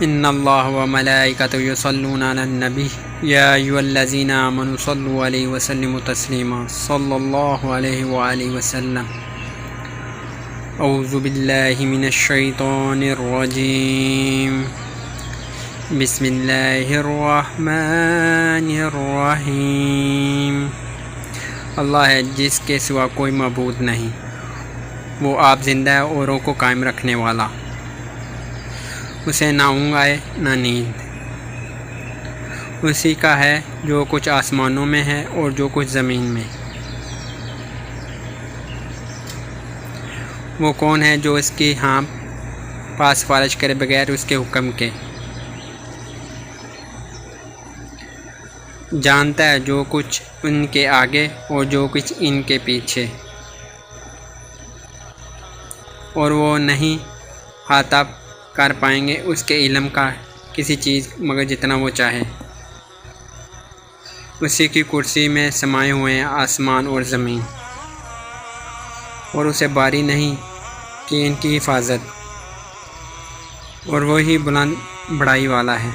ان اللہ و ملائکتہ یصلون علی النبی یا ایھا الذین آمنوا صلوا علیہ وسلموا تسلیما صلی اللہ علیہ وآلہ وسلم۔ اعوذ باللہ من الشیطان الرجیم، بسم اللہ الرحمن الرحیم۔ اللہ ہے جس کے سوا کوئی معبود نہیں، وہ آپ زندہ ہے اوروں کو قائم رکھنے والا، اسے نہ اونگ آئے نہ نیند۔ اسی کا ہے جو کچھ آسمانوں میں ہے اور جو کچھ زمین میں۔ وہ کون ہے جو اس کی پاس فارج کرے بغیر اس کے حکم کے؟ جانتا ہے جو کچھ ان کے آگے اور جو کچھ ان کے پیچھے، اور وہ نہیں احاطہ کر پائیں گے اس کے علم کا کسی چیز مگر جتنا وہ چاہے۔ اسی کی کرسی میں سمائے ہوئے ہیں آسمان اور زمین، اور اسے باری نہیں کہ ان کی حفاظت، اور وہی بلند بڑائی والا ہے۔